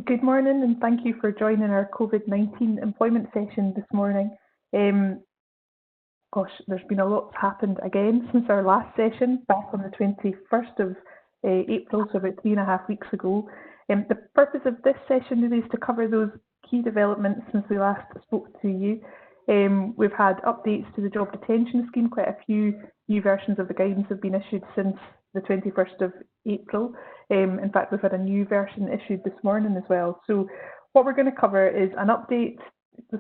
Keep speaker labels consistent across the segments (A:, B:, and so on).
A: Good morning, and thank you for joining our COVID-19 employment session this morning. There's been a lot happened again since our last session back on the 21st of April, so about 3.5 weeks ago. The purpose of this session really is to cover those key developments since we last spoke to you. We've had updates to the job retention scheme. Quite a few new versions of the guidance have been issued since the 21st of April. In fact, we've had a new version issued this morning as well. So what we're going to cover is an update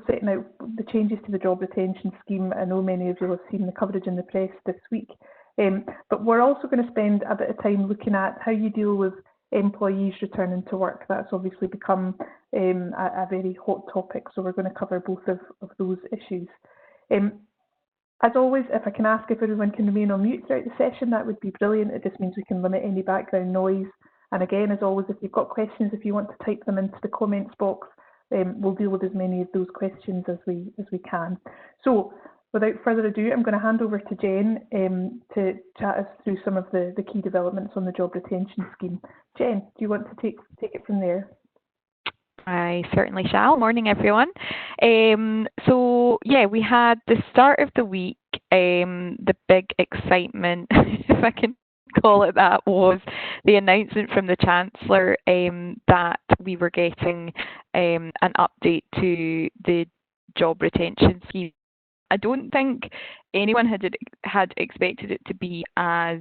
A: setting out the changes to the job retention scheme. I know many of you have seen the coverage in the press this week. But we're also going to spend a bit of time looking at how you deal with employees returning to work. That's obviously become a very hot topic, so we're going to cover both of those issues. As always, if I can ask if everyone can remain on mute throughout the session, that would be brilliant. It just means we can limit any background noise. And again, as always, if you've got questions, if you want to type them into the comments box, we'll deal with as many of those questions as we can. So without further ado, I'm going to hand over to Jen to chat us through some of the key developments on the job retention scheme. Jen, do you want to take it from there?
B: I certainly shall. Morning, everyone. So yeah, we had the start of the week. The big excitement, if I can call it that, was the announcement from the Chancellor that we were getting an update to the job retention scheme. I don't think anyone had expected it to be as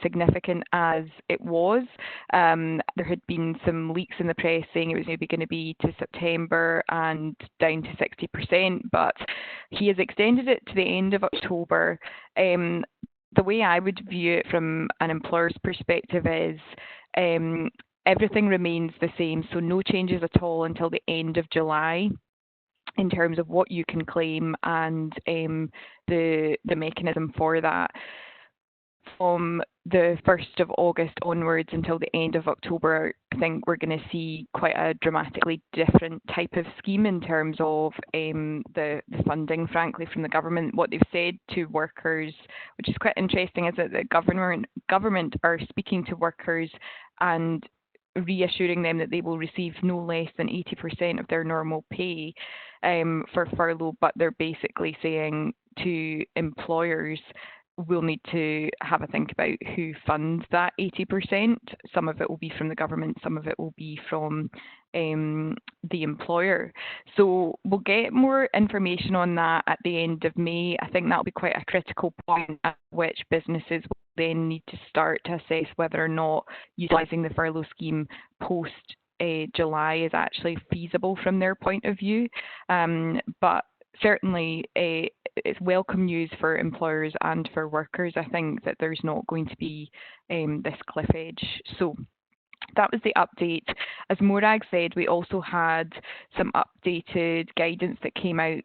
B: significant as it was. There had been some leaks in the press saying it was maybe going to be to September and down to 60%, but he has extended it to the end of October. The way I would view it from an employer's perspective is everything remains the same, so no changes at all until the end of July in terms of what you can claim and the mechanism for that. From the 1st of August onwards until the end of October, I think we're going to see quite a dramatically different type of scheme in terms of the funding, frankly, from the government. What they've said to workers, which is quite interesting, is that the government are speaking to workers and reassuring them that they will receive no less than 80% of their normal pay for furlough, but they're basically saying to employers, we'll need to have a think about who funds that 80%. Some of it will be from the government, some of it will be from the employer. So we'll get more information on that at the end of May. I think that'll be quite a critical point at which businesses will then need to start to assess whether or not utilising the furlough scheme post July is actually feasible from their point of view. But certainly it's welcome news for employers and for workers. I think that there's not going to be this cliff edge. So that was the update. As Morag said, we also had some updated guidance that came out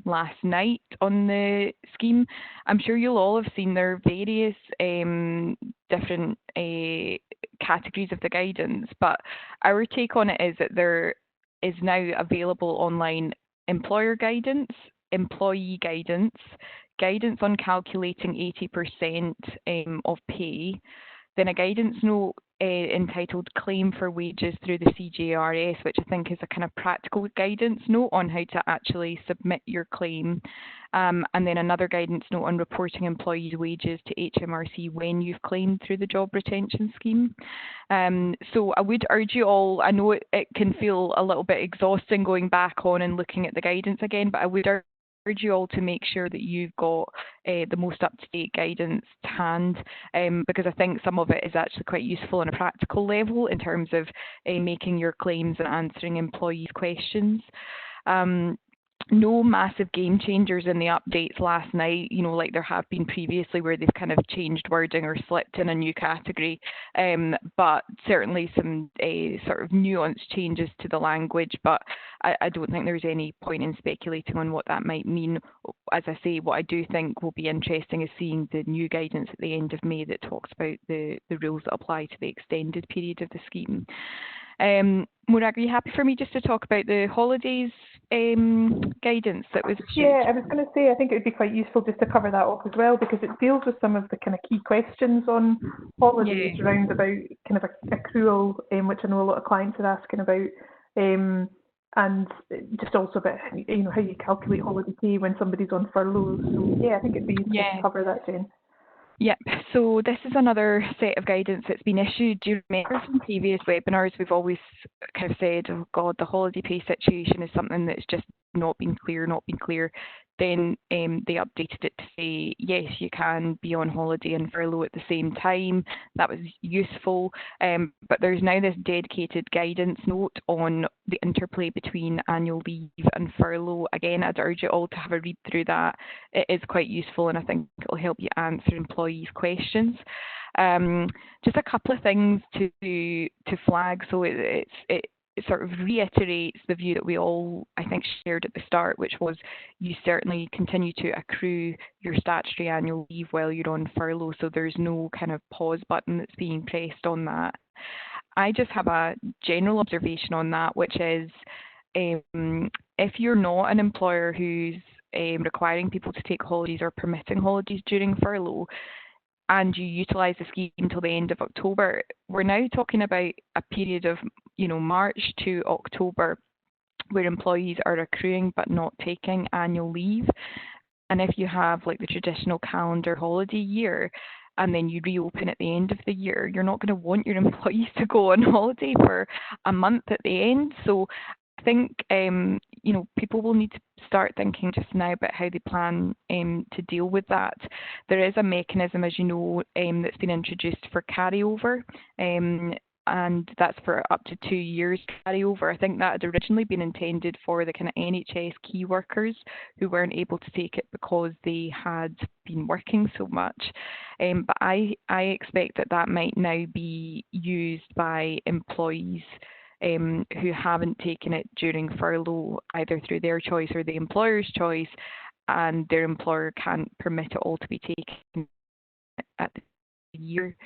B: last night on the scheme. I'm sure you'll all have seen there are various different categories of the guidance, but our take on it is that there is now available online employer guidance, employee guidance, guidance on calculating 80% of pay, then a guidance note entitled Claim for Wages through the CJRS, which I think is a kind of practical guidance note on how to actually submit your claim, and then another guidance note on reporting employees' wages to HMRC when you've claimed through the job retention scheme. So I would urge you all, I know it can feel a little bit exhausting going back on and looking at the guidance again, but I would urge you all to make sure that you've got the most up-to-date guidance to hand, because I think some of it is actually quite useful on a practical level in terms of making your claims and answering employees' questions. No massive game changers in the updates last night, like there have been previously where they've kind of changed wording or slipped in a new category, but certainly some sort of nuanced changes to the language, but I don't think there's any point in speculating on what that might mean. As I say, what I do think will be interesting is seeing the new guidance at the end of May that talks about the rules that apply to the extended period of the scheme. Morag, are you happy for me just to talk about the holidays guidance that was issued?
A: Yeah, I was going to say I think it would be quite useful just to cover that off as well, because it deals with some of the kind of key questions on holidays around about kind of accrual, which I know a lot of clients are asking about, and just also about how you calculate holiday pay when somebody's on furlough. So yeah, I think it'd be useful to cover that, Jen.
B: Yep, so this is another set of guidance that's been issued. Do you remember from previous webinars we've always kind of said, oh God, the holiday pay situation is something that's just not been clear. Then they updated it to say, yes, you can be on holiday and furlough at the same time. That was useful. But there's now this dedicated guidance note on the interplay between annual leave and furlough. Again, I'd urge you all to have a read through that. It is quite useful, and I think it'll help you answer employees' questions. Just a couple of things to flag. So it sort of reiterates the view that we all, I think, shared at the start, which was you certainly continue to accrue your statutory annual leave while you're on furlough, so there's no kind of pause button that's being pressed on that. I just have a general observation on that, which is if you're not an employer who's requiring people to take holidays or permitting holidays during furlough, and you utilise the scheme until the end of October, we're now talking about a period of, March to October where employees are accruing but not taking annual leave. And if you have like the traditional calendar holiday year and then you reopen at the end of the year, you're not going to want your employees to go on holiday for a month at the end. So I think, people will need to start thinking just now about how they plan to deal with that. There is a mechanism, as you know, that's been introduced for carryover, and that's for up to 2 years carryover. I think that had originally been intended for the kind of NHS key workers who weren't able to take it because they had been working so much. But I expect that might now be used by employees who haven't taken it during furlough, either through their choice or the employer's choice, and their employer can't permit it all to be taken at the year.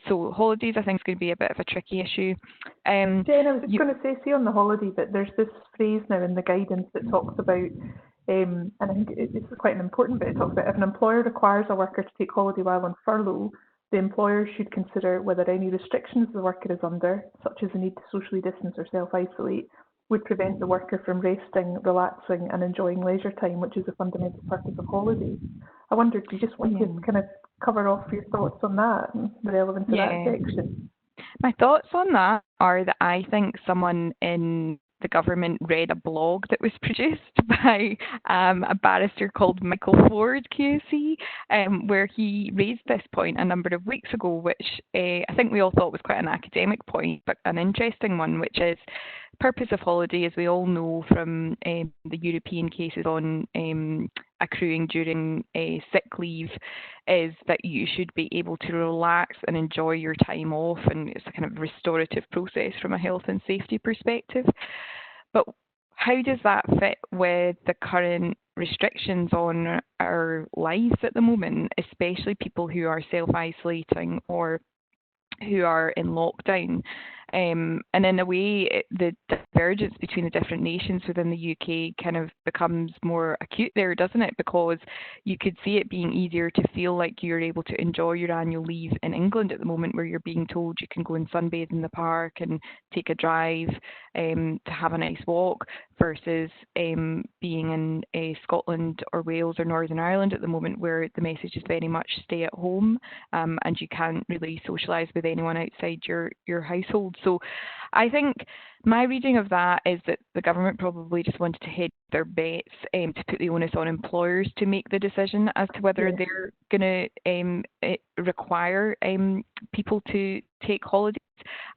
B: So holidays, I think, is going to be a bit of a tricky issue.
A: Jen, I was just going to say on the holiday bit, there's this phrase now in the guidance that talks about, and I think it's quite an important bit, it talks about if an employer requires a worker to take holiday while on furlough, the employer should consider whether any restrictions the worker is under, such as the need to socially distance or self-isolate, would prevent the worker from resting, relaxing and enjoying leisure time, which is the fundamental purpose of holidays. I wondered, do you just want to kind of cover off your thoughts on that and the relevance of that section?
B: My thoughts on that are that I think someone in the government read a blog that was produced by a barrister called Michael Ford QC, where he raised this point a number of weeks ago, which I think we all thought was quite an academic point, but an interesting one, which is purpose of holiday, as we all know from the European cases on accruing during sick leave, is that you should be able to relax and enjoy your time off, and it's a kind of restorative process from a health and safety perspective. But how does that fit with the current restrictions on our lives at the moment, especially people who are self-isolating or who are in lockdown? And in a way, the divergence between the different nations within the UK kind of becomes more acute there, doesn't it? Because you could see it being easier to feel like you're able to enjoy your annual leave in England at the moment, where you're being told you can go and sunbathe in the park and take a drive to have a nice walk, versus being in Scotland or Wales or Northern Ireland at the moment, where the message is very much stay at home, and you can't really socialise with anyone outside your household. So I think my reading of that is that the government probably just wanted to hedge their bets to put the onus on employers to make the decision as to whether they're going to require people to take holidays.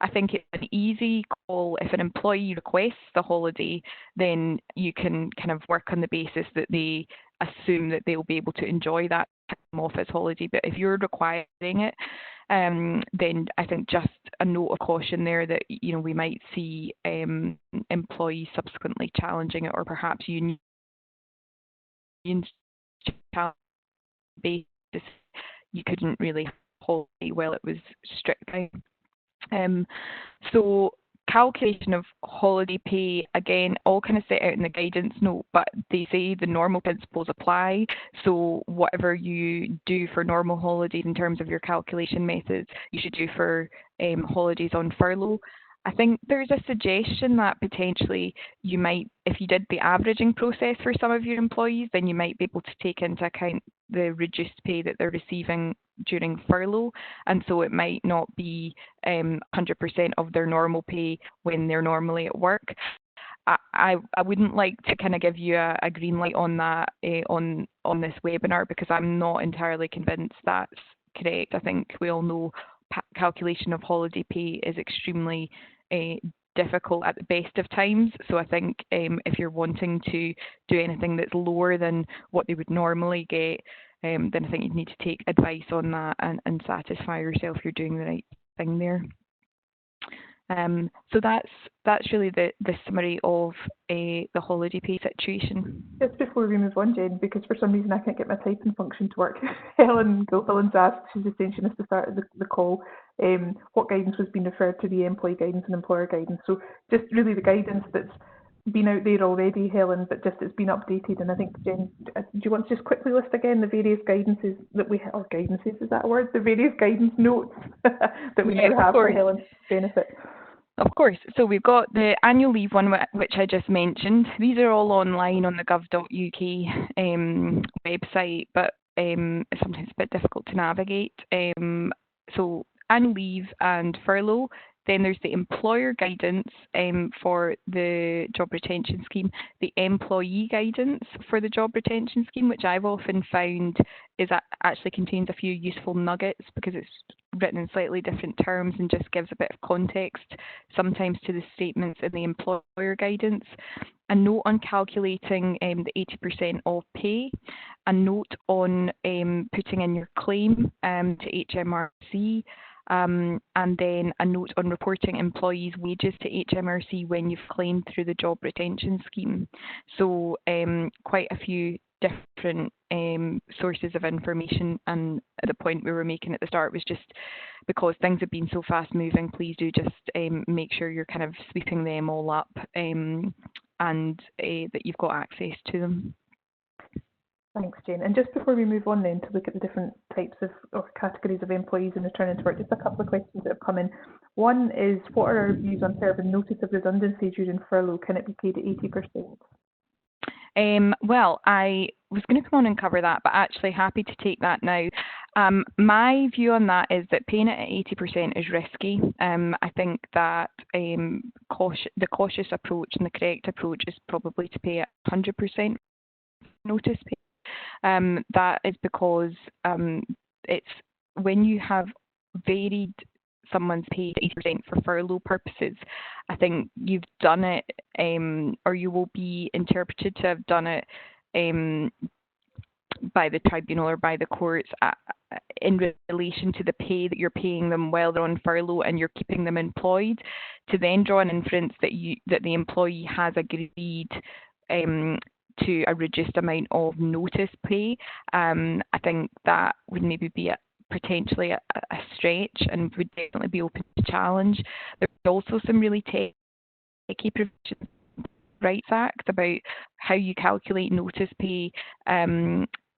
B: I think it's an easy call. If an employee requests the holiday, then you can kind of work on the basis that they assume that they'll be able to enjoy that time off as holiday. But if you're requiring it, then I think just a note of caution there that we might see employees subsequently challenging it, or perhaps unions basis you couldn't really hold while it was strict down. So calculation of holiday pay, again, all kind of set out in the guidance note, but they say the normal principles apply. So whatever you do for normal holidays in terms of your calculation methods, you should do for holidays on furlough. I think there's a suggestion that potentially you might, if you did the averaging process for some of your employees, then you might be able to take into account the reduced pay that they're receiving during furlough, and so it might not be 100% of their normal pay when they're normally at work. I wouldn't like to kind of give you a green light on that on this webinar, because I'm not entirely convinced that's correct. I think we all know calculation of holiday pay is extremely difficult at the best of times. So I think if you're wanting to do anything that's lower than what they would normally get, then I think you'd need to take advice on that and satisfy yourself you're doing the right thing there. So that's really the summary of the holiday pay situation.
A: Just before we move on, Jen, because for some reason I can't get my typing function to work, Helen's asked, she's the same at the start of the call, what guidance was being referred to, the employee guidance and employer guidance. So just really the guidance that's been out there already, Helen, but just it's been updated. And I think, Jen, do you want to just quickly list again the various guidances that we have, or guidances, is that a word? The various guidance notes that we now have for Helen's benefit.
B: Of course. So we've got the annual leave one, which I just mentioned. These are all online on the gov.uk website, but it's sometimes a bit difficult to navigate. So annual leave and furlough. Then there's the employer guidance for the job retention scheme, the employee guidance for the job retention scheme, which I've often found is that actually contains a few useful nuggets because it's written in slightly different terms and just gives a bit of context sometimes to the statements in the employer guidance. A note on calculating the 80% of pay, a note on putting in your claim to HMRC, and then a note on reporting employees' wages to HMRC when you've claimed through the job retention scheme. So quite a few different sources of information, and the point we were making at the start was just because things have been so fast moving, please do just make sure you're kind of sweeping them all up and that you've got access to them.
A: Thanks, Jane. And just before we move on then to look at the different types of or categories of employees in returning to work, just a couple of questions that have come in. One is, what are our views on serving notice of redundancy during furlough? Can it be paid at 80%?
B: Well, I was going to come on and cover that, but actually happy to take that now. My view on that is that paying it at 80% is risky. I think that the cautious approach and the correct approach is probably to pay at 100% notice pay. That is because it's when you have varied someone's pay to 80% for furlough purposes, I think you've done it, or you will be interpreted to have done it by the tribunal or by the courts in relation to the pay that you're paying them while they're on furlough and you're keeping them employed, to then draw an inference that the employee has agreed to a reduced amount of notice pay. I think that would maybe be potentially a stretch and would definitely be open to challenge. There's also some really techy provisions in the Rights Act about how you calculate notice pay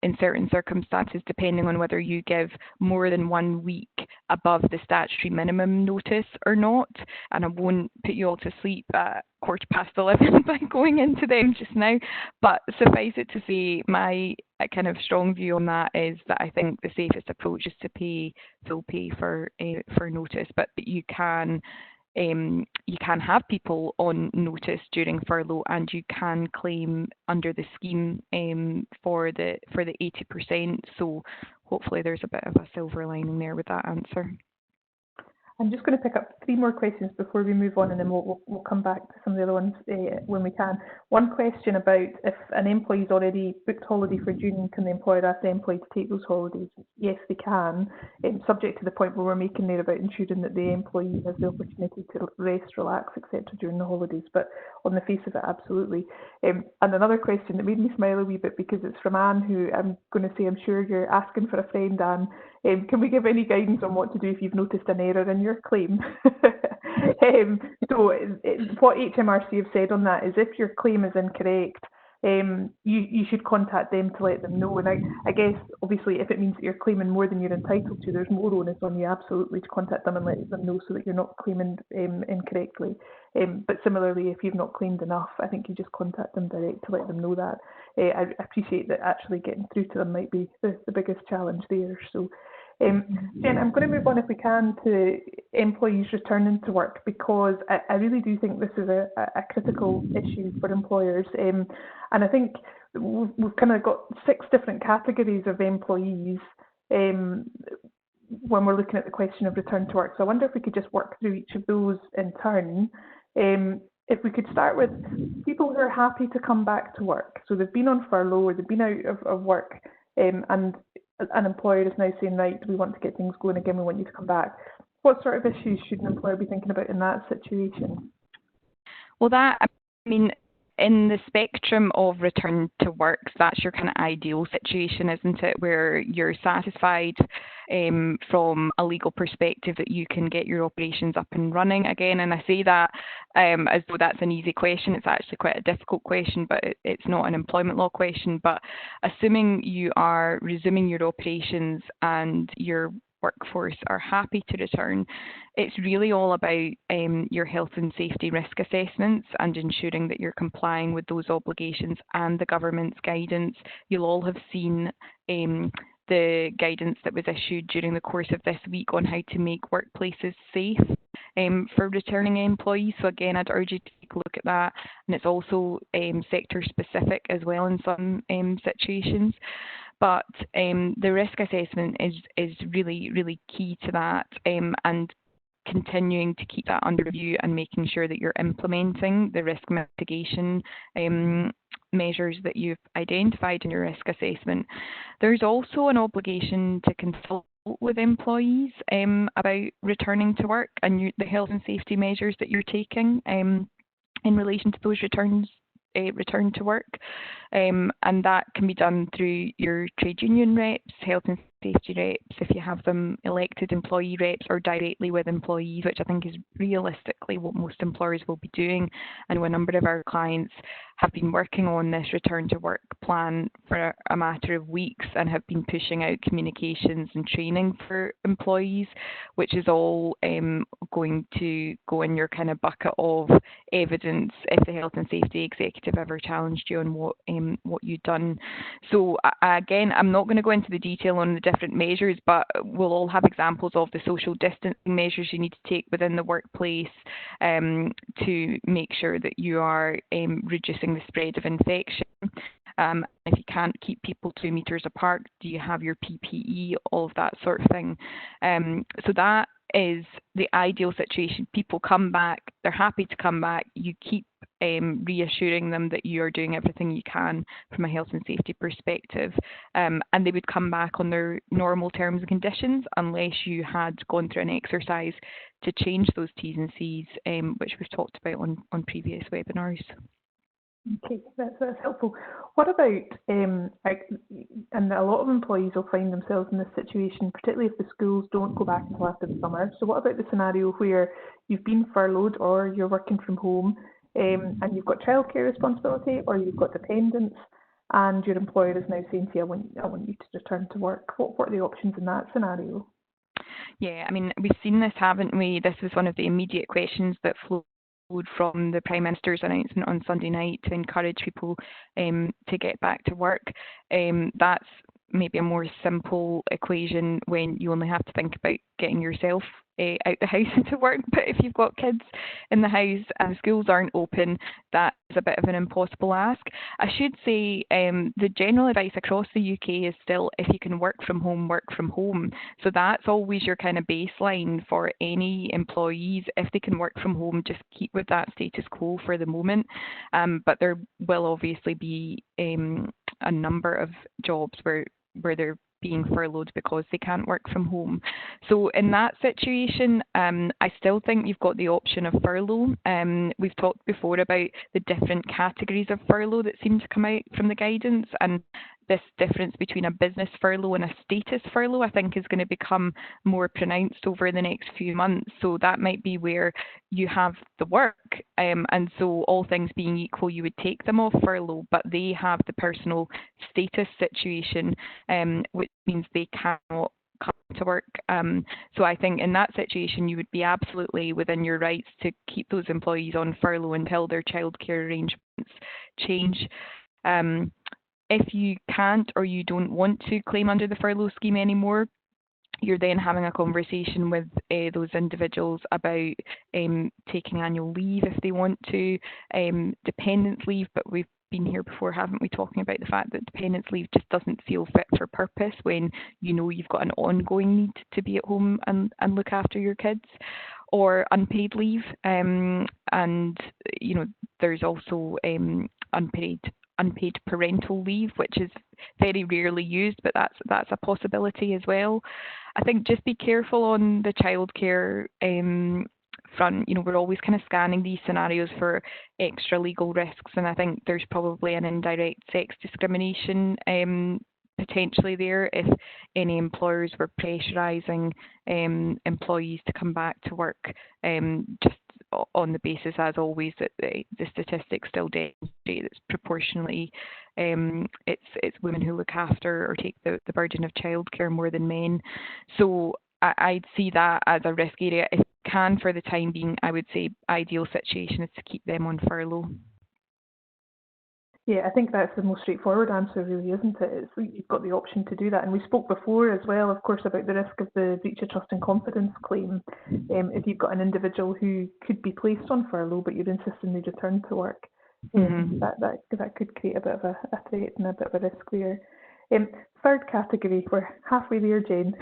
B: in certain circumstances, depending on whether you give more than 1 week above the statutory minimum notice or not. And I won't put you all to sleep at 11:15 by going into them just now, but suffice it to say, my kind of strong view on that is that I think the safest approach is to pay full pay for notice, but that you can have people on notice during furlough, and you can claim under the scheme for the 80%. So hopefully there's a bit of a silver lining there with that answer.
A: I'm just going to pick up 3 more questions before we move on, and then we'll come back to some of the other ones when we can. One question about if an employee's already booked holiday for June, can the employer ask the employee to take those holidays? Yes, they can, subject to the point where we're making there about ensuring that the employee has the opportunity to rest, relax, etc. during the holidays. But on the face of it, absolutely. And another question that made me smile a wee bit, because it's from Anne, who I'm going to say I'm sure you're asking for a friend, Anne. Can we give any guidance on what to do if you've noticed an error in your claim? So what HMRC have said on that is if your claim is incorrect, you should contact them to let them know. And I guess, obviously, if it means that you're claiming more than you're entitled to, there's more onus on you absolutely to contact them and let them know so that you're not claiming incorrectly. But similarly, if you've not claimed enough, I think you just contact them direct to let them know that. I appreciate that actually getting through to them might be the biggest challenge there. So, Jen, I'm going to move on, if we can, to employees returning to work, because I really do think this is a critical issue for employers. And I think we've kind of got 6 different categories of employees when we're looking at the question of return to work. So I wonder if we could just work through each of those in turn. If we could start with people who are happy to come back to work. So they've been on furlough or they've been out of work, and an employer is now saying, right, we want to get things going again, we want you to come back. What sort of issues should an employer be thinking about in that situation?
B: Well, in the spectrum of return to work, that's your kind of ideal situation, isn't it? Where you're satisfied from a legal perspective that you can get your operations up and running again. And I say that as though that's an easy question. It's actually quite a difficult question, but it's not an employment law question. But assuming you are resuming your operations and your workforce are happy to return, it's really all about your health and safety risk assessments and ensuring that you're complying with those obligations and the government's guidance. You'll all have seen the guidance that was issued during the course of this week on how to make workplaces safe for returning employees. So again, I'd urge you to take a look at that. And it's also sector specific as well in some situations. But the risk assessment is really, really key to that, and continuing to keep that under review and making sure that you're implementing the risk mitigation measures that you've identified in your risk assessment. There's also an obligation to consult with employees about returning to work and the health and safety measures that you're taking in relation to those return to work, and that can be done through your trade union reps, health and safety reps, if you have them, elected employee reps, or directly with employees, which I think is realistically what most employers will be doing. And a number of our clients have been working on this return to work plan for a matter of weeks and have been pushing out communications and training for employees, which is all going to go in your kind of bucket of evidence if the health and safety executive ever challenged you on what you'd done. So again, I'm not going to go into the detail on the different measures, but we'll all have examples of the social distancing measures you need to take within the workplace to make sure that you are reducing the spread of infection. If you can't keep people 2 meters apart, do you have your PPE, all of that sort of thing. So that is the ideal situation. People come back, they're happy to come back, you keep reassuring them that you are doing everything you can from a health and safety perspective, and they would come back on their normal terms and conditions unless you had gone through an exercise to change those T's and C's, which we've talked about on previous webinars.
A: Okay, that's helpful. What about, and a lot of employees will find themselves in this situation, particularly if the schools don't go back until after the summer. So what about the scenario where you've been furloughed or you're working from home, and you've got childcare responsibility or you've got dependents, and your employer is now saying to you, I want you to return to work. What are the options in that scenario?
B: Yeah, I mean, we've seen this, haven't we? This was one of the immediate questions that flowed from the Prime Minister's announcement on Sunday night to encourage people to get back to work. That's maybe a more simple equation when you only have to think about getting yourself out the house to work. But if you've got kids in the house and schools aren't open, that is a bit of an impossible ask. I should say the general advice across the UK is still, if you can work from home, work from home. So that's always your kind of baseline for any employees. If they can work from home, just keep with that status quo for the moment. But there will obviously be a number of jobs where they're being furloughed because they can't work from home. So in that situation, I still think you've got the option of furlough. We've talked before about the different categories of furlough that seem to come out from the guidance, and this difference between a business furlough and a status furlough, I think, is going to become more pronounced over the next few months. So that might be where you have the work, and so all things being equal, you would take them off furlough, but they have the personal status situation, which means they cannot come to work. So I think in that situation, you would be absolutely within your rights to keep those employees on furlough until their childcare arrangements change. If you can't or you don't want to claim under the furlough scheme anymore, you're then having a conversation with those individuals about taking annual leave if they want to, dependence leave, but we've been here before, haven't we, talking about the fact that dependence leave just doesn't feel fit for purpose when you know you've got an ongoing need to be at home and look after your kids, or unpaid leave, and you know there's also unpaid parental leave, which is very rarely used, but that's a possibility as well. I think just be careful on the childcare front. You know, we're always kind of scanning these scenarios for extra legal risks, and I think there's probably an indirect sex discrimination potentially there if any employers were pressurising employees to come back to work, just on the basis, as always, that the statistics still demonstrate it's proportionally it's women who look after or take the burden of childcare more than men. So I'd see that as a risk area. If you can, for the time being, I would say ideal situation is to keep them on furlough.
A: Yeah, I think that's the most straightforward answer, really, isn't it? You've got the option to do that. And we spoke before as well, of course, about the risk of the breach of trust and confidence claim. If you've got an individual who could be placed on furlough, but you're insisting they return to work, that could create a bit of a threat and a bit of a risk there. Third category, we're halfway there, Jane.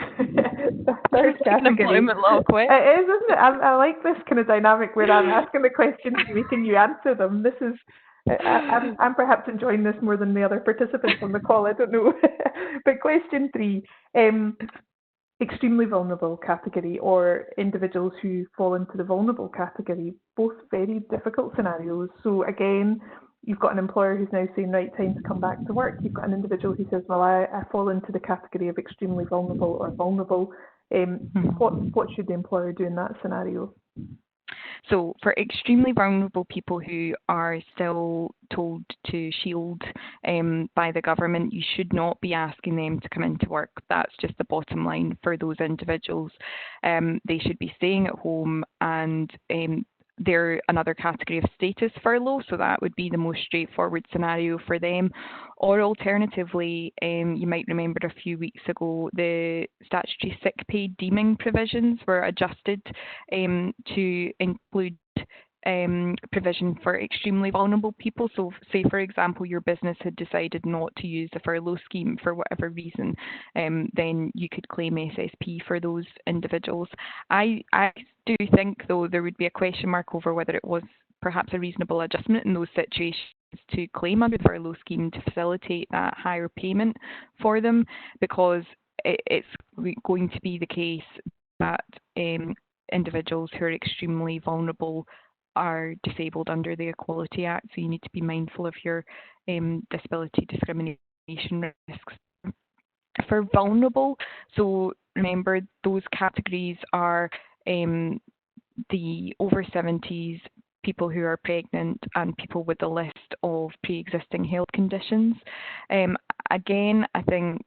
A: Third category.
B: Employment law quiz.
A: It is, isn't it? I like this kind of dynamic where I'm asking the questions and making you answer them. This is... I'm perhaps enjoying this more than the other participants on the call, I don't know. But question 3, extremely vulnerable category, or individuals who fall into the vulnerable category, both very difficult scenarios. So again, you've got an employer who's now saying, right, time to come back to work. You've got an individual who says, well, I fall into the category of extremely vulnerable or vulnerable. What should the employer do in that scenario?
B: So for extremely vulnerable people who are still told to shield by the government, you should not be asking them to come into work. That's just the bottom line for those individuals. They should be staying at home, and they're another category of status furlough, so that would be the most straightforward scenario for them. Or alternatively, you might remember a few weeks ago the statutory sick pay deeming provisions were adjusted to include provision for extremely vulnerable people. So say, for example, your business had decided not to use the furlough scheme for whatever reason, then you could claim SSP for those individuals. I do think, though, there would be a question mark over whether it was perhaps a reasonable adjustment in those situations to claim under the furlough scheme to facilitate that higher payment for them, because it's going to be the case that individuals who are extremely vulnerable are disabled under the Equality Act, so you need to be mindful of your disability discrimination risks. For vulnerable, so remember those categories are the over 70s, people who are pregnant, and people with a list of pre-existing health conditions. Again, I think,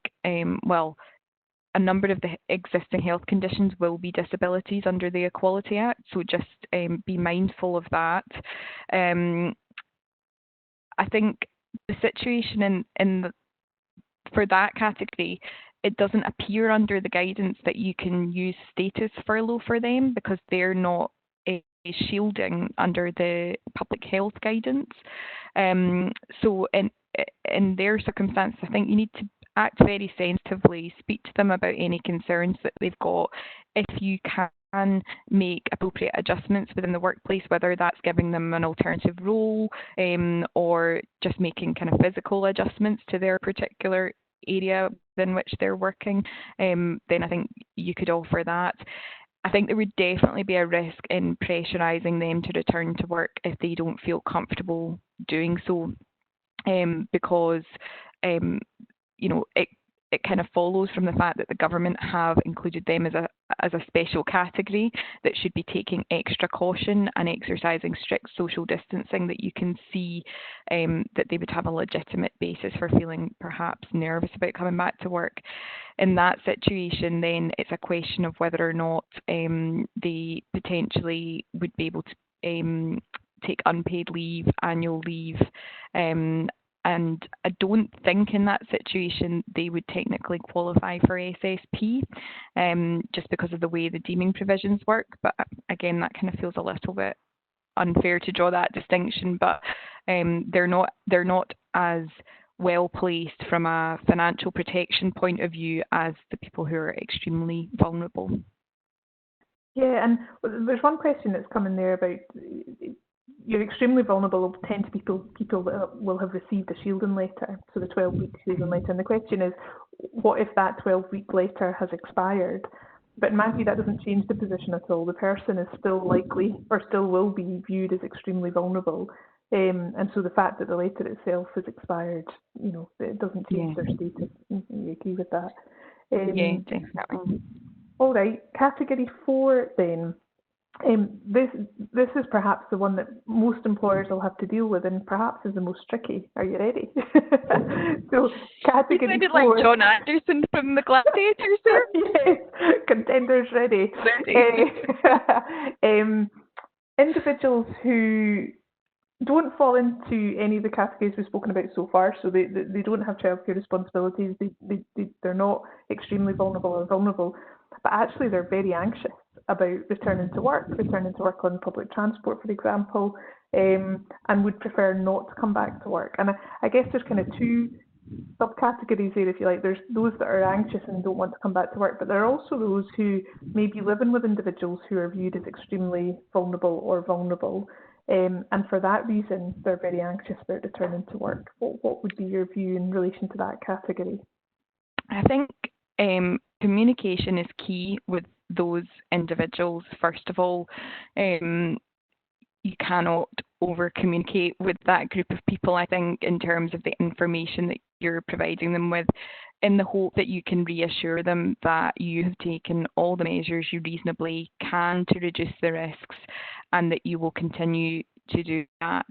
B: a number of the existing health conditions will be disabilities under the Equality Act, so just be mindful of that. I think the situation for that category, it doesn't appear under the guidance that you can use status furlough for them, because they're not shielding under the public health guidance. So in their circumstances, I think you need to act very sensitively, speak to them about any concerns that they've got. If you can make appropriate adjustments within the workplace, whether that's giving them an alternative role or just making kind of physical adjustments to their particular area within which they're working, then I think you could offer that. I think there would definitely be a risk in pressurising them to return to work if they don't feel comfortable doing so, because it kind of follows from the fact that the government have included them as a special category that should be taking extra caution and exercising strict social distancing, that you can see that they would have a legitimate basis for feeling perhaps nervous about coming back to work. In that situation, then it's a question of whether or not they potentially would be able to take unpaid leave, annual leave, and I don't think in that situation they would technically qualify for SSP, just because of the way the deeming provisions work. But again, that kind of feels a little bit unfair to draw that distinction. But they're not as well placed from a financial protection point of view as the people who are extremely vulnerable.
A: Yeah, and there's one question that's come in there about you're extremely vulnerable will tend to be people that will have received a shielding letter, so the 12-week shielding letter. And the question is, what if that 12-week letter has expired? But in my view, that doesn't change the position at all. The person is still likely, or still will be, viewed as extremely vulnerable. And so the fact that the letter itself has expired, it doesn't change their status. You agree with that?
B: Yeah, definitely.
A: All right, category 4 then. This is perhaps the one that most employers will have to deal with, and perhaps is the most tricky. Are you ready? So, category 4.
B: You sounded like John Anderson from the Gladiators there.
A: Yes, contenders ready. Individuals who don't fall into any of the categories we've spoken about so far, so they don't have childcare responsibilities. They're not extremely vulnerable or vulnerable, but actually they're very anxious about returning to work on public transport, for example, and would prefer not to come back to work. And I guess there's kind of two subcategories there, if you like. There's those that are anxious and don't want to come back to work, but there are also those who may be living with individuals who are viewed as extremely vulnerable or vulnerable. And for that reason, they're very anxious about returning to work. What would be your view in relation to that category?
B: I think communication is key with those individuals. First of all, you cannot over communicate with that group of people, I think, in terms of the information that you're providing them with, in the hope that you can reassure them that you have taken all the measures you reasonably can to reduce the risks, and that you will continue to do that.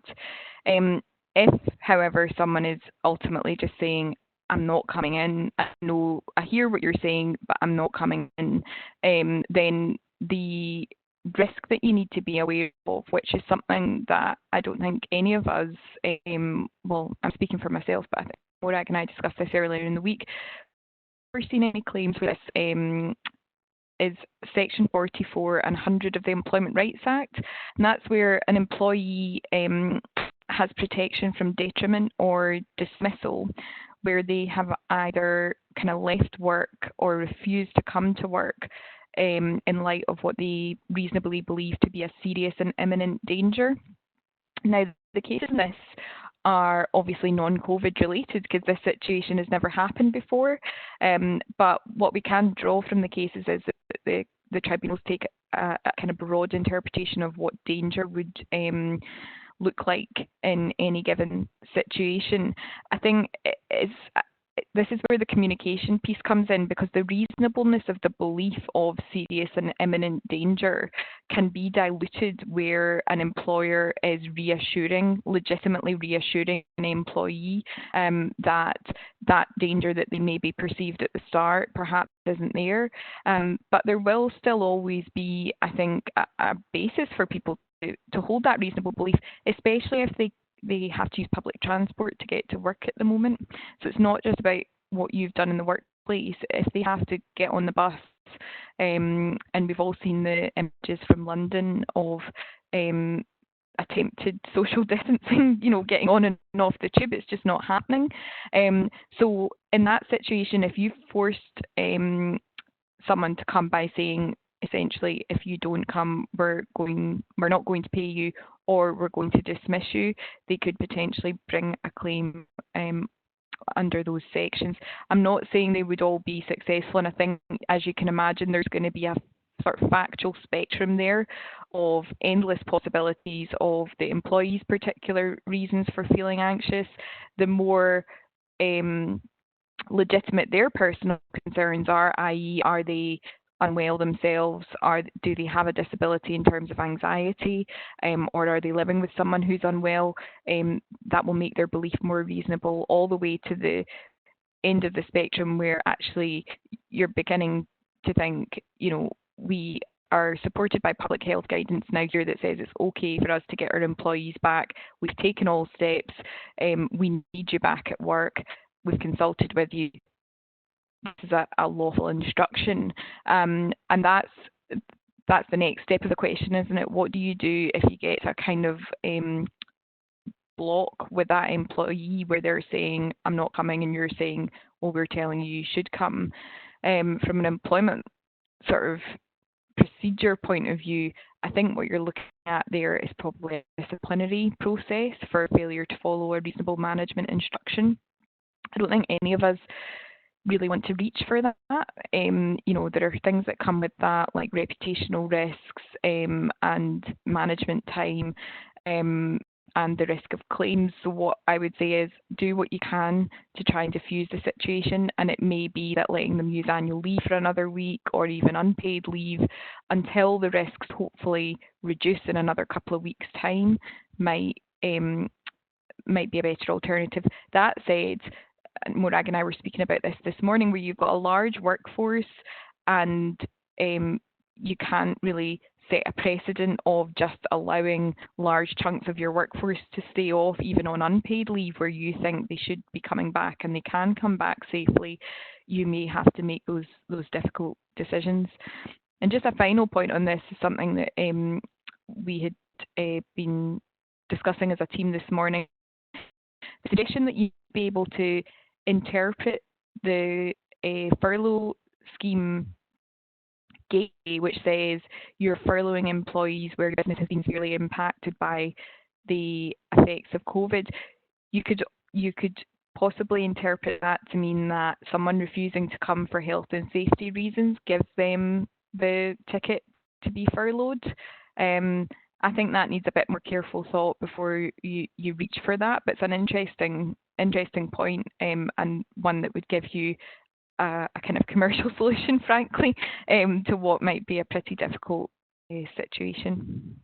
B: If, however, someone is ultimately just saying, I'm not coming in, I hear what you're saying, but I'm not coming in, then the risk that you need to be aware of, which is something that I don't think any of us, well, I'm speaking for myself, but I think Morag and I discussed this earlier in the week, we've never seen any claims for this, is Section 44 and 100 of the Employment Rights Act, and that's where an employee has protection from detriment or dismissal, where they have either kind of left work or refused to come to work in light of what they reasonably believe to be a serious and imminent danger. Now, the cases in this are obviously non-COVID related, because this situation has never happened before. But what we can draw from the cases is that the tribunals take a kind of broad interpretation of what danger would look like in any given situation. I think this is where the communication piece comes in, because the reasonableness of the belief of serious and imminent danger can be diluted where an employer is legitimately reassuring an employee that danger that they maybe perceived at the start perhaps isn't there. But there will still always be, I think, a basis for people to hold that reasonable belief, especially if they have to use public transport to get to work at the moment. So it's not just about what you've done in the workplace. If they have to get on the bus, and we've all seen the images from London of attempted social distancing, getting on and off the tube, it's just not happening. So in that situation, if you've forced someone to come by saying, essentially, if you don't come, we're not going to pay you, or we're going to dismiss you, they could potentially bring a claim under those sections. I'm not saying they would all be successful, and I think, as you can imagine, there's going to be a sort of factual spectrum there of endless possibilities of the employee's particular reasons for feeling anxious. The more legitimate their personal concerns are, i.e. are they unwell themselves, do they have a disability in terms of anxiety, or are they living with someone who's unwell, that will make their belief more reasonable, all the way to the end of the spectrum where actually you're beginning to think, we are supported by public health guidance now here that says it's okay for us to get our employees back. We've taken all steps. We need you back at work. We've consulted with you. This is a lawful instruction. And that's the next step of the question, isn't it? What do you do if you get a kind of block with that employee where they're saying, I'm not coming, and you're saying, well, we're telling you should come? From an employment sort of procedure point of view, I think what you're looking at there is probably a disciplinary process for failure to follow a reasonable management instruction. I don't think any of us really want to reach for that. There are things that come with that, like reputational risks and management time and the risk of claims. So what I would say is do what you can to try and diffuse the situation, and it may be that letting them use annual leave for another week or even unpaid leave until the risks hopefully reduce in another couple of weeks' time might be a better alternative. That said, Morag and I were speaking about this morning, where you've got a large workforce and you can't really set a precedent of just allowing large chunks of your workforce to stay off even on unpaid leave where you think they should be coming back and they can come back safely. You may have to make those difficult decisions. And just a final point on this is something that we had been discussing as a team this morning. The suggestion that you be able to interpret the furlough scheme gateway, which says you're furloughing employees where your business has been severely impacted by the effects of COVID. You could possibly interpret that to mean that someone refusing to come for health and safety reasons gives them the ticket to be furloughed. I think that needs a bit more careful thought before you reach for that, but it's an interesting point and one that would give you a kind of commercial solution, frankly, to what might be a pretty difficult situation.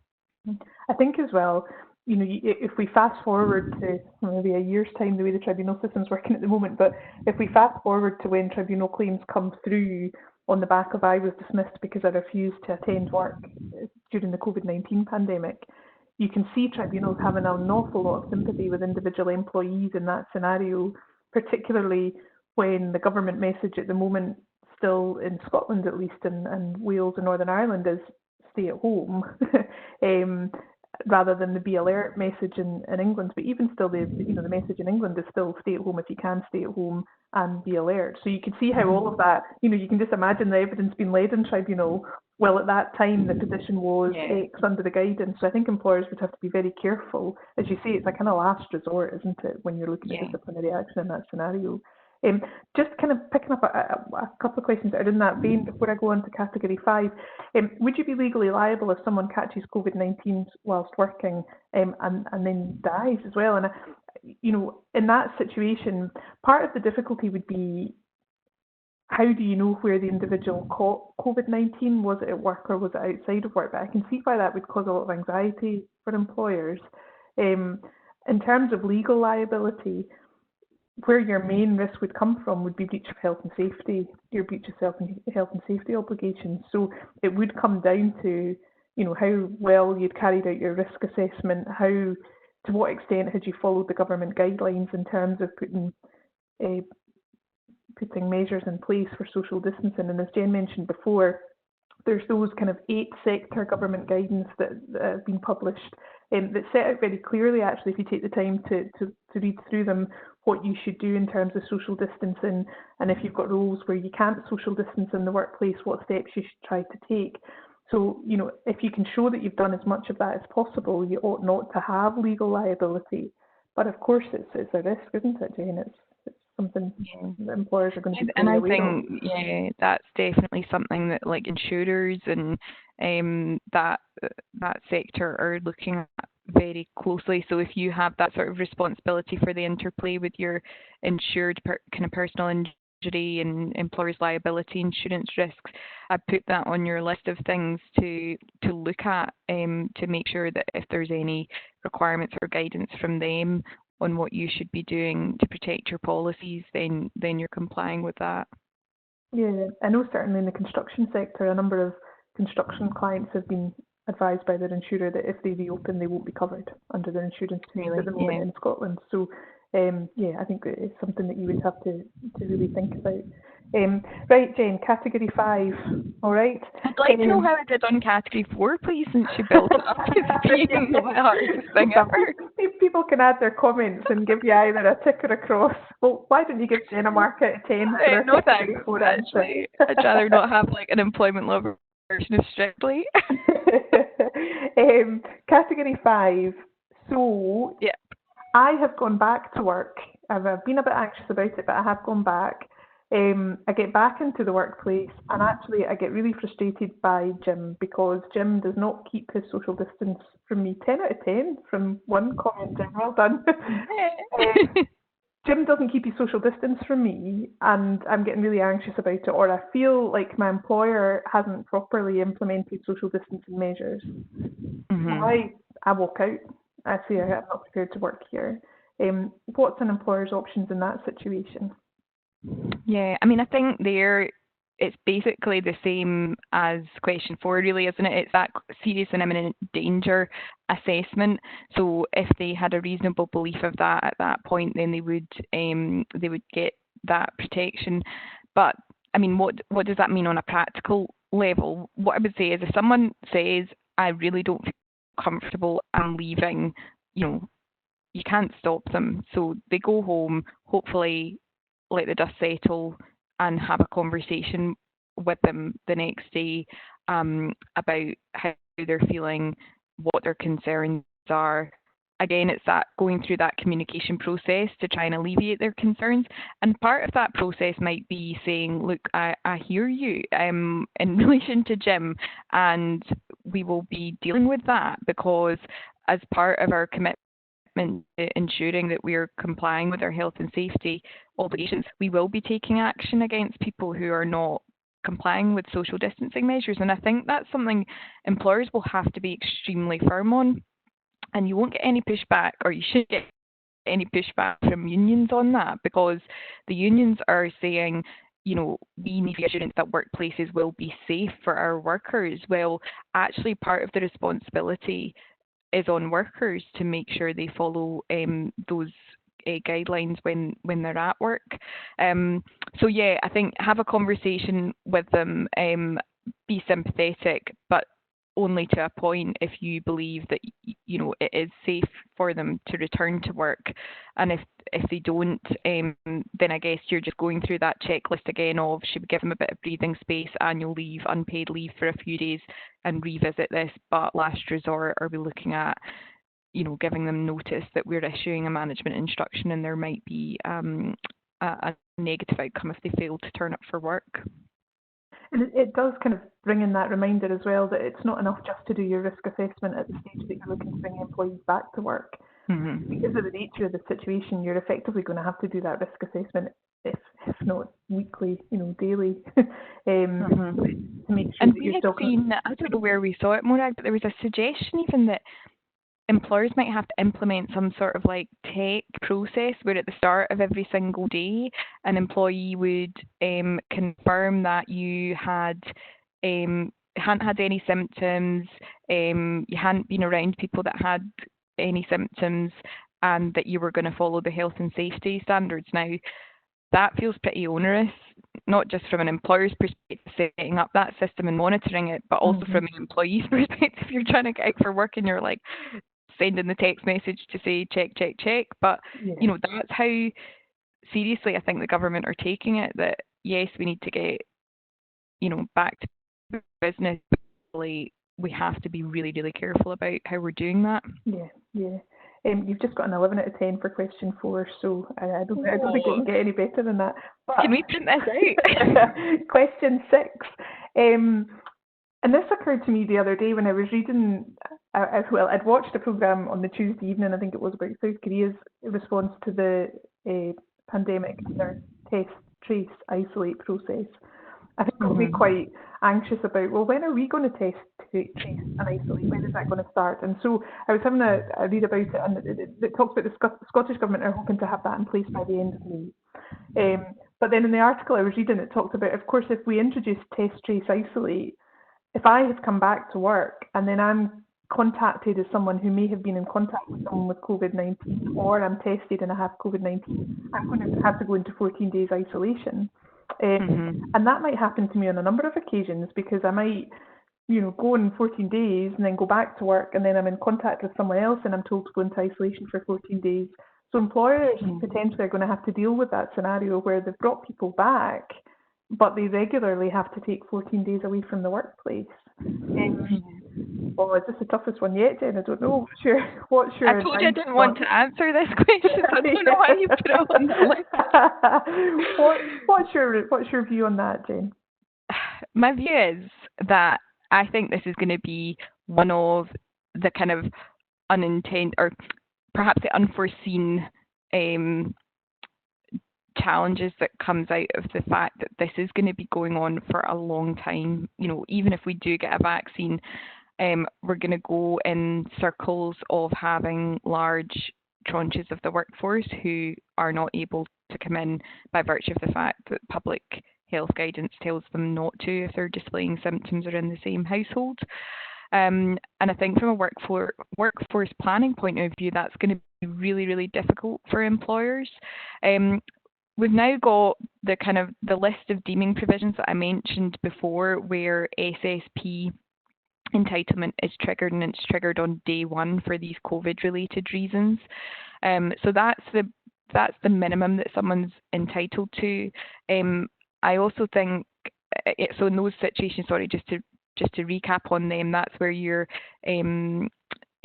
A: I think as well, if we fast forward to maybe a year's time, the way the tribunal system's working at the moment, but if we fast forward to when tribunal claims come through on the back of I was dismissed because I refused to attend work during the COVID-19 pandemic, you can see tribunals having an awful lot of sympathy with individual employees in that scenario, particularly when the government message at the moment, still in Scotland at least, and Wales and Northern Ireland, is stay at home, rather than the be alert message in England. But even still, the message in England is still stay at home if you can stay at home and be alert. So you can see how all of that, you can just imagine the evidence being laid in tribunal. Well, at that time, the position was X under the guidance. So I think employers would have to be very careful. As you say, it's a kind of last resort, isn't it, when you're looking at disciplinary action in that scenario. Just kind of picking up a couple of questions that are in that vein before I go on to category 5. Would you be legally liable if someone catches COVID-19 whilst working and then dies as well? And in that situation, part of the difficulty would be, how do you know where the individual caught COVID-19? Was it at work or was it outside of work? But I can see why that would cause a lot of anxiety for employers. In terms of legal liability, where your main risk would come from would be breach of health and safety, your breach of health and safety obligations. So it would come down to, how well you'd carried out your risk assessment, to what extent had you followed the government guidelines in terms of putting measures in place for social distancing. And as Jen mentioned before, there's those kind of 8 sector government guidance that have been published that set out very clearly, actually, if you take the time to read through them, what you should do in terms of social distancing, and if you've got roles where you can't social distance in the workplace, what steps you should try to take. So, if you can show that you've done as much of that as possible, you ought not to have legal liability. But of course, it's a risk, isn't it, Jane? It's something that employers are going to be
B: and I
A: aware
B: think,
A: of.
B: That's definitely something that like insurers and that sector are looking at very closely. So if you have that sort of responsibility for the interplay with your insured kind of personal injury and employer's liability insurance risks, I put that on your list of things to look at to make sure that if there's any requirements or guidance from them on what you should be doing to protect your policies, then you're complying with that.
A: Yeah, I know certainly in the construction sector, a number of construction clients have been advised by their insurer that if they reopen, they won't be covered under their insurance
B: Really?
A: at the moment in Scotland. So, I think it's something that you would have to really think about. Right, Jen, category 5, all right?
B: I'd like to know how I did on category 4, please, since you built it up as being the hardest thing ever.
A: People can add their comments and give you either a tick or a cross. Well, why don't you give Jen a mark out of 10 for
B: no
A: category
B: thanks,
A: 4
B: actually. I'd rather not have like an employment law version of Strictly.
A: Category 5. So,
B: yeah.
A: I have gone back to work. I've been a bit anxious about it, but I have gone back. I get back into the workplace, and actually I get really frustrated by Jim, because Jim does not keep his social distance from me. 10 out of 10 from one comment, Jim. Well done. Jim doesn't keep his social distance from me, and I'm getting really anxious about it, or I feel like my employer hasn't properly implemented social distancing measures.
B: Mm-hmm.
A: I walk out. I say I'm not prepared to work here. What's an employer's options in that situation?
B: Yeah, I mean, I think it's basically the same as question 4, really, isn't it? It's that serious and imminent danger assessment. So if they had a reasonable belief of that at that point, then they would get that protection. But I mean, what does that mean on a practical level? What I would say is, if someone says, I really don't feel comfortable, I'm leaving, you can't stop them. So they go home, hopefully let the dust settle, and have a conversation with them the next day about how they're feeling, what their concerns are. Again, it's that going through that communication process to try and alleviate their concerns. And part of that process might be saying, look, I hear you in relation to Jim, and we will be dealing with that, because as part of our commitment ensuring that we are complying with our health and safety obligations, we will be taking action against people who are not complying with social distancing measures. And I think that's something employers will have to be extremely firm on. And you won't get any pushback, or you shouldn't get any pushback from unions on that, because the unions are saying, we need assurance that workplaces will be safe for our workers. Well, actually, part of the responsibility is on workers to make sure they follow those guidelines when they're at work. So yeah, I think have a conversation with them, be sympathetic, but only to a point if you believe that it is safe for them to return to work. And if they don't, then I guess you're just going through that checklist again of, should we give them a bit of breathing space, annual leave, unpaid leave for a few days, and revisit this. But last resort, are we looking at giving them notice that we're issuing a management instruction, and there might be a negative outcome if they fail to turn up for work.
A: And it does kind of bring in that reminder as well that it's not enough just to do your risk assessment at the stage that you're looking to bring employees back to work. Mm-hmm. Because of the nature of the situation, you're effectively going to have to do that risk assessment, if not weekly, daily, to make sure that you're still...
B: I don't know where we saw it, Morag, but there was a suggestion even that employers might have to implement some sort of like tech process where at the start of every single day an employee would confirm that you hadn't had any symptoms, you hadn't been around people that had any symptoms, and that you were going to follow the health and safety standards. Now, that feels pretty onerous, not just from an employer's perspective, setting up that system and monitoring it, but also from an employee's perspective. You're trying to get out for work and you're like sending the text message to say check. But that's how seriously I think the government are taking it, that yes, we need to get back to business, but we have to be really, really careful about how we're doing that.
A: Yeah. You've just got an 11 out of 10 for question 4, so I don't think it can get any better than that. But
B: can we print this out?
A: Question 6. And this occurred to me the other day when I was reading, I'd watched a programme on the Tuesday evening, I think it was, about South Korea's response to the pandemic, their test, trace, isolate process. I think I'll be quite anxious about, well, when are we going to test, trace and isolate? When is that going to start? And so I was having a read about it, and it talks about the Scottish Government are hoping to have that in place by the end of May. But then in the article I was reading, it talked about, of course, if we introduce test, trace, isolate, if I have come back to work and then I'm contacted as someone who may have been in contact with someone with COVID-19, or I'm tested and I have COVID-19, I'm going to have to go into 14 days isolation. And that might happen to me on a number of occasions, because I might, go in 14 days and then go back to work, and then I'm in contact with someone else and I'm told to go into isolation for 14 days. So employers potentially are going to have to deal with that scenario where they've brought people back, but they regularly have to take 14 days away from the workplace. Is this the toughest one yet, Jen? I don't know. What's your
B: I told you I didn't want to answer this question. I don't know why you put it on the list.
A: What's your view on that, Jen?
B: My view is that I think this is going to be one of the kind of unintended, or perhaps the unforeseen challenges that comes out of the fact that this is going to be going on for a long time. Even if we do get a vaccine, we're going to go in circles of having large tranches of the workforce who are not able to come in by virtue of the fact that public health guidance tells them not to if they're displaying symptoms or in the same household. And I think from a workforce planning point of view, that's going to be really, really difficult for employers. We've now got the list of deeming provisions that I mentioned before, where SSP entitlement is triggered, and it's triggered on day one for these COVID-related reasons. So that's the minimum that someone's entitled to. I also think so in those situations. Sorry, just to recap on them, that's where you're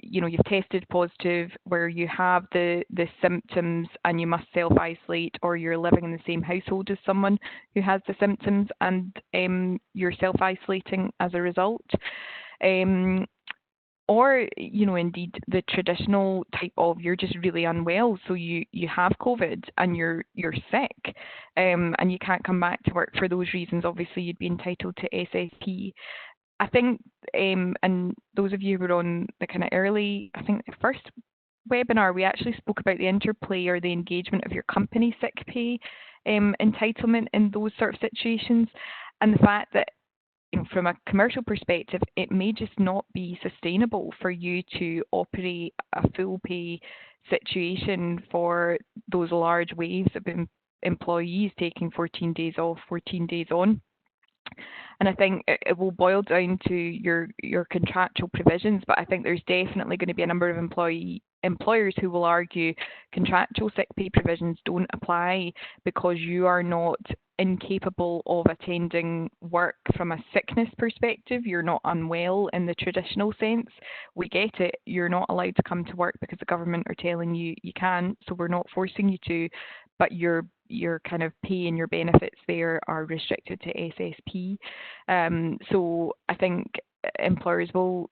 B: you've tested positive, where you have the symptoms and you must self-isolate, or you're living in the same household as someone who has the symptoms and you're self-isolating as a result. Or, indeed the traditional type of, you're just really unwell, so you have COVID and you're sick, and you can't come back to work for those reasons. Obviously, you'd be entitled to SSP. I think, and those of you who were on the kind of early, I think the first webinar, we actually spoke about the interplay or the engagement of your company sick pay entitlement in those sort of situations, and the fact that from a commercial perspective, it may just not be sustainable for you to operate a full pay situation for those large waves of employees taking 14 days off, 14 days on. And I think it will boil down to your contractual provisions, but I think there's definitely going to be a number of employers who will argue contractual sick pay provisions don't apply because you are not incapable of attending work from a sickness perspective. You're not unwell in the traditional sense. We get it. You're not allowed to come to work because the government are telling you you can't, so we're not forcing you to, but your kind of pay and your benefits there are restricted to SSP. So I think employers will,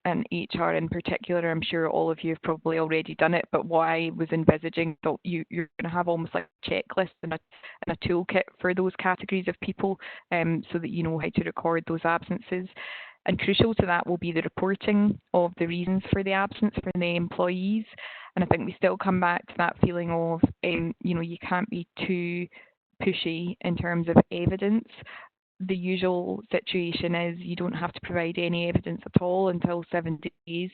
B: and HR in particular, I'm sure all of you have probably already done it, but what I was envisaging, you're going to have almost like a checklist and a toolkit for those categories of people, so that you know how to record those absences. And crucial to that will be the reporting of the reasons for the absence for the employees. And I think we still come back to that feeling of, you can't be too pushy in terms of evidence. The usual situation is you don't have to provide any evidence at all until 7 days.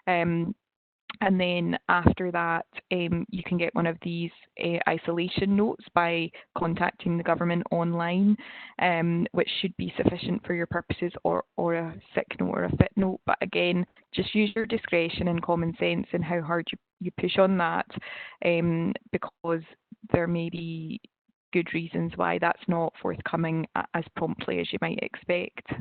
B: And then after that, you can get one of these isolation notes by contacting the government online, which should be sufficient for your purposes, or a sick note or a fit note. But again, just use your discretion and common sense in how hard you push on that, because there may be good reasons why that's not forthcoming as promptly as you might expect.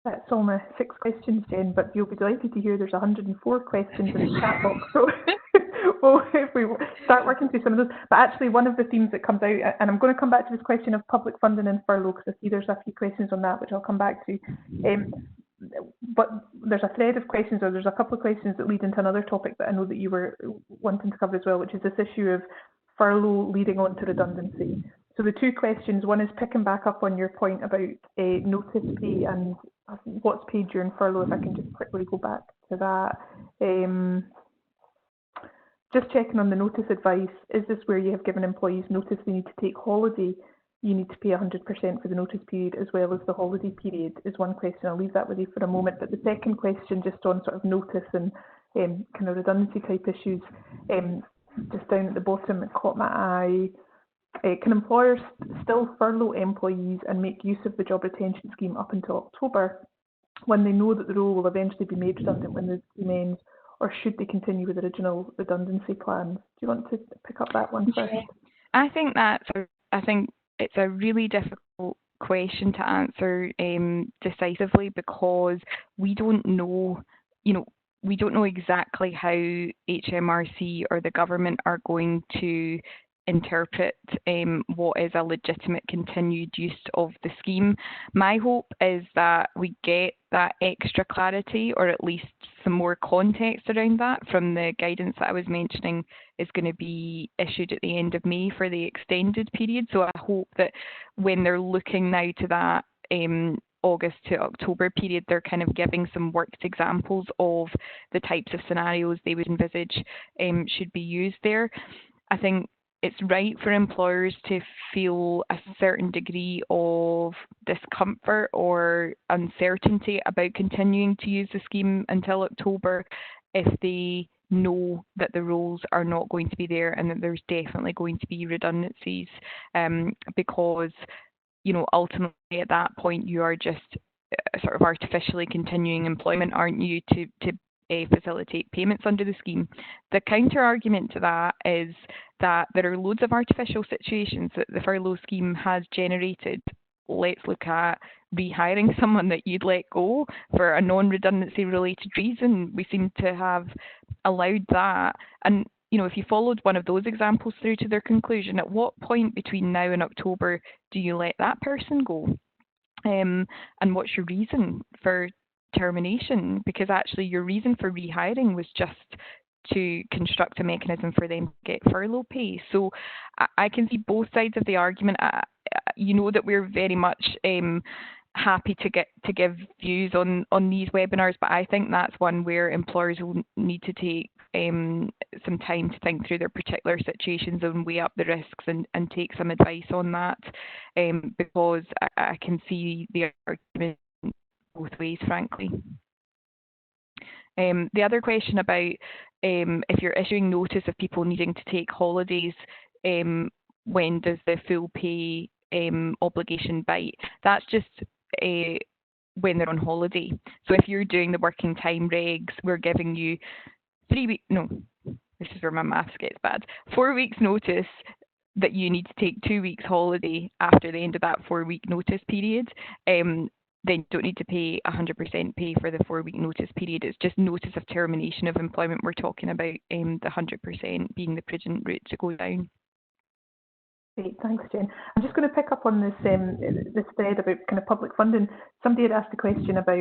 A: That's all my 6 questions, Jen, but you'll be delighted to hear there's 104 questions in the chat box, so if we start working through some of those. But actually, one of the themes that comes out, and I'm going to come back to this question of public funding and furlough, because I see there's a few questions on that, which I'll come back to. But there's a thread of questions, or there's a couple of questions that lead into another topic that I know that you were wanting to cover as well, which is this issue of furlough leading on to redundancy. So the two questions, one is picking back up on your point about notice pay and what's paid during furlough, if I can just quickly go back to that. Just checking on the notice advice, is this where you have given employees notice they need to take holiday? You need to pay 100% for the notice period as well as the holiday period, is one question. I'll leave that with you for a moment. But the second question, just on sort of notice and kind of redundancy type issues, just down at the bottom, it caught my eye. Can employers still furlough employees and make use of the job retention scheme up until October when they know that the role will eventually be made redundant when the scheme ends, or should they continue with the original redundancy plans? Do you want to pick up that one first?
B: I think it's a really difficult question to answer decisively, because we don't know, we don't know exactly how HMRC or the government are going to interpret what is a legitimate continued use of the scheme. My hope is that we get that extra clarity, or at least some more context around that, from the guidance that I was mentioning is going to be issued at the end of May for the extended period. So I hope that when they're looking now to that August to October period, they're kind of giving some worked examples of the types of scenarios they would envisage should be used there. I think it's right for employers to feel a certain degree of discomfort or uncertainty about continuing to use the scheme until October if they know that the roles are not going to be there and that there's definitely going to be redundancies, because ultimately at that point you are just sort of artificially continuing employment, aren't you, to facilitate payments under the scheme. The counter argument to that is that there are loads of artificial situations that the furlough scheme has generated. Let's look at rehiring someone that you'd let go for a non-redundancy related reason. We seem to have allowed that. And if you followed one of those examples through to their conclusion, at what point between now and October do you let that person go? And what's your reason for termination? Because actually your reason for rehiring was just to construct a mechanism for them to get furlough pay. So I can see both sides of the argument. That we're very much happy to give views on these webinars, but I think that's one where employers will need to take some time to think through their particular situations and weigh up the risks and take some advice on that, because I can see the argument both ways, frankly. The other question about if you're issuing notice of people needing to take holidays, when does the full pay obligation bite? That's just when they're on holiday. So if you're doing the working time regs, we're giving you 3 weeks, no, this is where my maths gets bad, 4 weeks notice that you need to take 2 weeks holiday after the end of that 4 week notice period. Then you don't need to pay 100% pay for the 4 week notice period. It's just notice of termination of employment we're talking about, the 100% being the prudent route to go down.
A: Great, thanks, Jen. I'm just going to pick up on this this thread about kind of public funding. Somebody had asked a question about,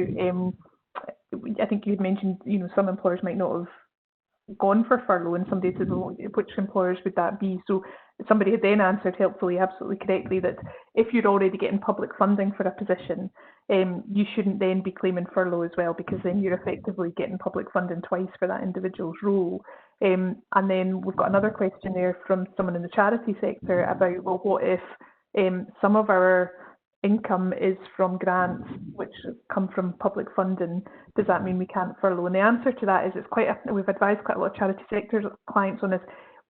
A: I think you had mentioned, some employers might not have gone for furlough, and somebody said, well, which employers would that be? So somebody had then answered helpfully, absolutely correctly, that if you're already getting public funding for a position, you shouldn't then be claiming furlough as well, because then you're effectively getting public funding twice for that individual's role. And then we've got another question there from someone in the charity sector about, well, what if some of our income is from grants which come from public funding? Does that mean we can't furlough? And the answer to that is we've advised quite a lot of charity sector clients on this.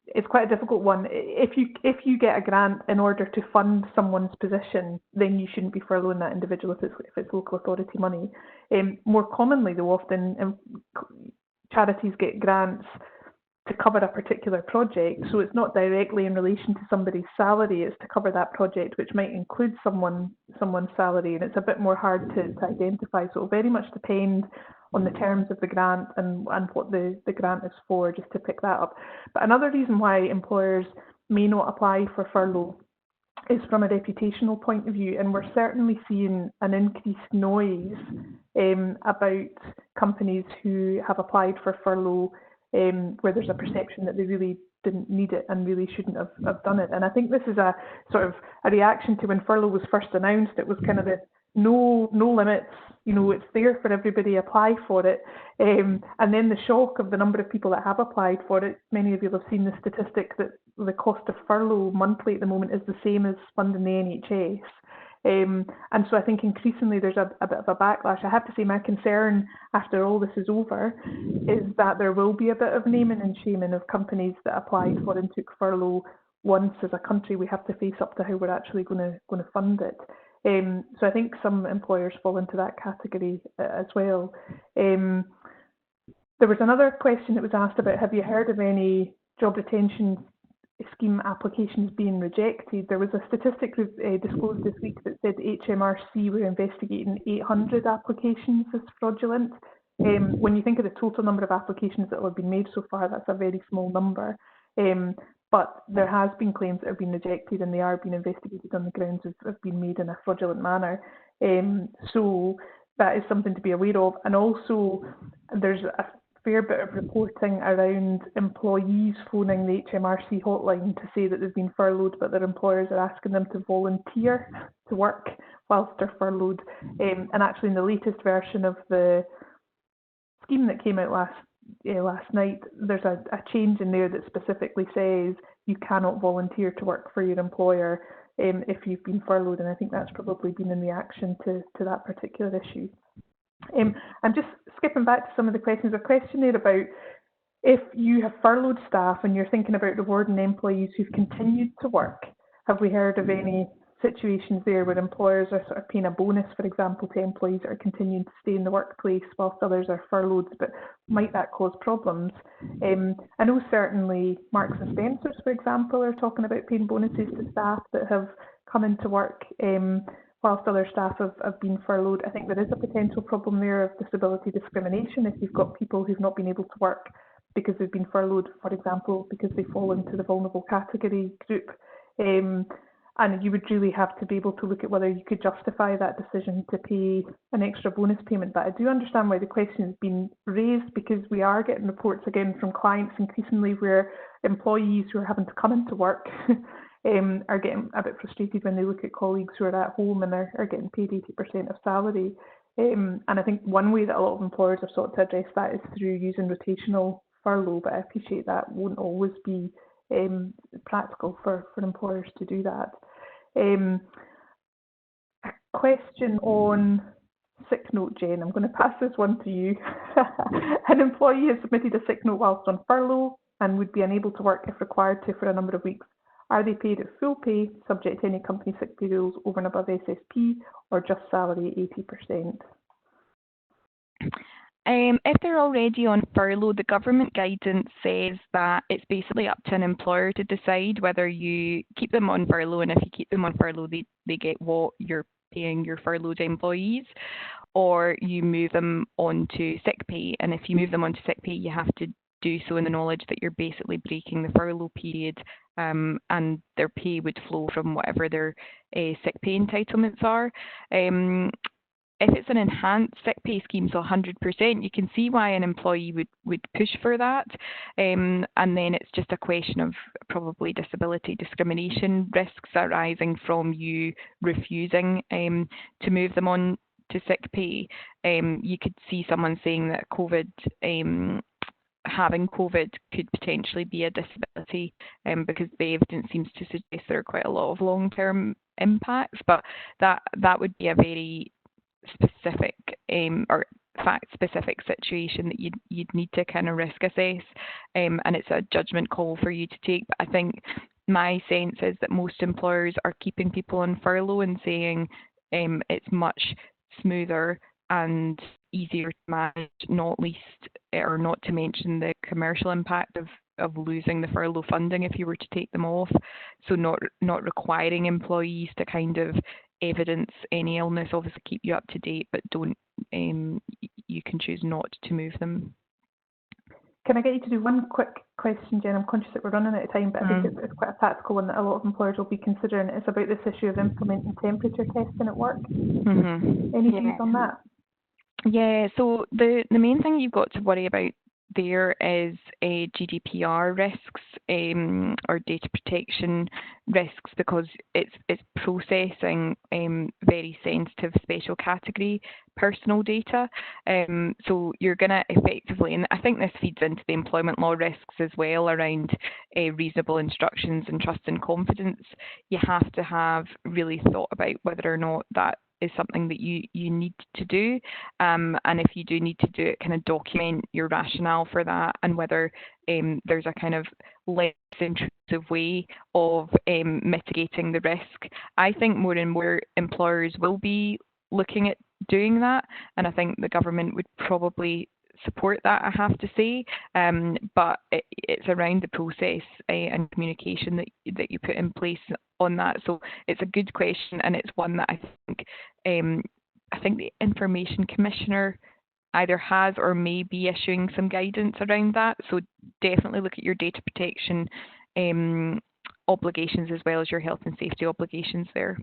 A: It's quite a difficult one. If you get a grant in order to fund someone's position, then you shouldn't be furloughing that individual if it's local authority money. More commonly, though, often charities get grants to cover a particular project, so it's not directly in relation to somebody's salary, it's to cover that project, which might include someone's salary, and it's a bit more hard to identify. So it'll very much depend the terms of the grant and what the grant is for, just to pick that up. But another reason why employers may not apply for furlough is from a reputational point of view, and we're certainly seeing an increased noise about companies who have applied for furlough where there's a perception that they really didn't need it and really shouldn't have done it. And I think this is a sort of a reaction to when furlough was first announced. It was kind of the no limits, it's there for everybody, apply for it. And then the shock of the number of people that have applied for it. Many of you have seen the statistic that the cost of furlough monthly at the moment is the same as funding the NHS. And so I think increasingly there's a bit of a backlash. I have to say my concern after all this is over is that there will be a bit of naming and shaming of companies that applied for and took furlough once. As a country, we have to face up to how we're actually going to fund it. So I think some employers fall into that category as well. There was another question that was asked about, have you heard of any job retention scheme applications being rejected? There was a statistic disclosed this week that said HMRC were investigating 800 applications as fraudulent. When you think of the total number of applications that have been made so far, that's a very small number. But there has been claims that have been rejected, and they are being investigated on the grounds of being made in a fraudulent manner. So that is something to be aware of. And also, there's a fair bit of reporting around employees phoning the HMRC hotline to say that they've been furloughed, but their employers are asking them to volunteer to work whilst they're furloughed. And actually, in the latest version of the scheme that came out last night, there's a change in there that specifically says you cannot volunteer to work for your employer if you've been furloughed, and I think that's probably been in reaction to that particular issue. I'm just skipping back to some of the questions. A question there about if you have furloughed staff and you're thinking about rewarding employees who've continued to work, have we heard of any situations there where employers are sort of paying a bonus, for example, to employees that are continuing to stay in the workplace whilst others are furloughed? But might that cause problems? I know certainly Marks and Spencers, for example, are talking about paying bonuses to staff that have come into work whilst other staff have been furloughed. I think there is a potential problem there of disability discrimination if you've got people who've not been able to work because they've been furloughed, for example, because they fall into the vulnerable category group. And you would really have to be able to look at whether you could justify that decision to pay an extra bonus payment. But I do understand why the question has been raised, because we are getting reports again from clients increasingly where employees who are having to come into work are getting a bit frustrated when they look at colleagues who are at home and are getting paid 80% of salary. And I think one way that a lot of employers have sought to address that is through using rotational furlough, but I appreciate that won't always be practical for employers to do that. A question on sick note, Jen. I'm going to pass this one to you. An employee has submitted a sick note whilst on furlough and would be unable to work if required to for a number of weeks. Are they paid at full pay, subject to any company sick pay rules over and above SSP, or just salary 80%?
B: If they're already on furlough, the government guidance says that it's basically up to an employer to decide whether you keep them on furlough, and if you keep them on furlough, they get what you're paying your furloughed employees, or you move them on to sick pay. And if you move them on to sick pay, you have to do so in the knowledge that you're basically breaking the furlough period, and their pay would flow from whatever their sick pay entitlements are. If it's an enhanced sick pay scheme, so 100%, you can see why an employee would push for that. And then it's just a question of probably disability discrimination risks arising from you refusing to move them on to sick pay. You could see someone saying that having COVID could potentially be a disability because the evidence seems to suggest there are quite a lot of long-term impacts, but that would be a very specific or fact-specific situation that you'd need to kind of risk assess, and it's a judgment call for you to take. But I think my sense is that most employers are keeping people on furlough and saying it's much smoother and easier to manage, not least or not to mention the commercial impact of losing the furlough funding if you were to take them off. So not requiring employees to kind of evidence any illness, obviously keep you up to date, but don't you can choose not to move them.
A: Can I get you to do one quick question, Jen? I'm conscious that we're running out of time, but I think it's quite a practical one that a lot of employers will be considering. It's about this issue of implementing temperature testing at work. Any views on that?
B: Yeah, so the main thing you've got to worry about there is GDPR risks or data protection risks, because it's processing very sensitive special category personal data. So you're going to effectively, and I think this feeds into the employment law risks as well around reasonable instructions and trust and confidence. You have to have really thought about whether or not that is something that you need to do, and if you do need to do it, kind of document your rationale for that, and whether there's a kind of less intrusive way of mitigating the risk. I think more and more employers will be looking at doing that, and I think the government would probably support that, I have to say, but it's around the process and communication that you put in place on that. So it's a good question, and it's one that I think the Information Commissioner either has or may be issuing some guidance around that. So definitely look at your data protection obligations as well as your health and safety obligations there.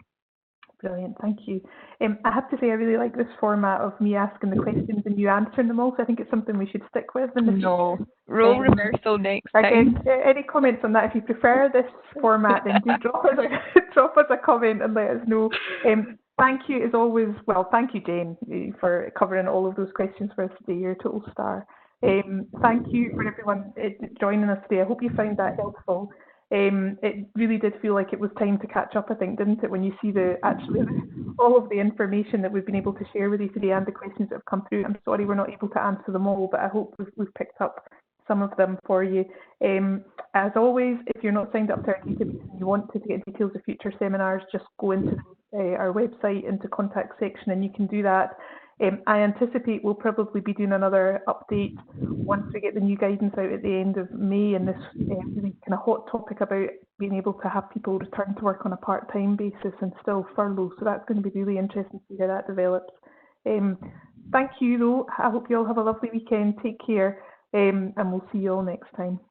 A: Brilliant, thank you. I have to say I really like this format of me asking the questions and you answering them all, so I think it's something we should stick with in the future.
B: Role reversal next time.
A: Any comments on that? If you prefer this format, then do drop us a comment and let us know. Thank you as always. Well, thank you, Jane, for covering all of those questions for us today. You're a total star. Thank you for everyone joining us today. I hope you found that helpful. It really did feel like it was time to catch up, I think, didn't it, when you see all of the information that we've been able to share with you today and the questions that have come through. I'm sorry we're not able to answer them all, but I hope we've picked up some of them for you. As always, if you're not signed up to our database and you want to get details of future seminars, just go into our website, into contact section, and you can do that. I anticipate we'll probably be doing another update once we get the new guidance out at the end of May, and this really kind of hot topic about being able to have people return to work on a part-time basis and still furlough. So that's going to be really interesting to see how that develops. Thank you, though. I hope you all have a lovely weekend. Take care, and we'll see you all next time.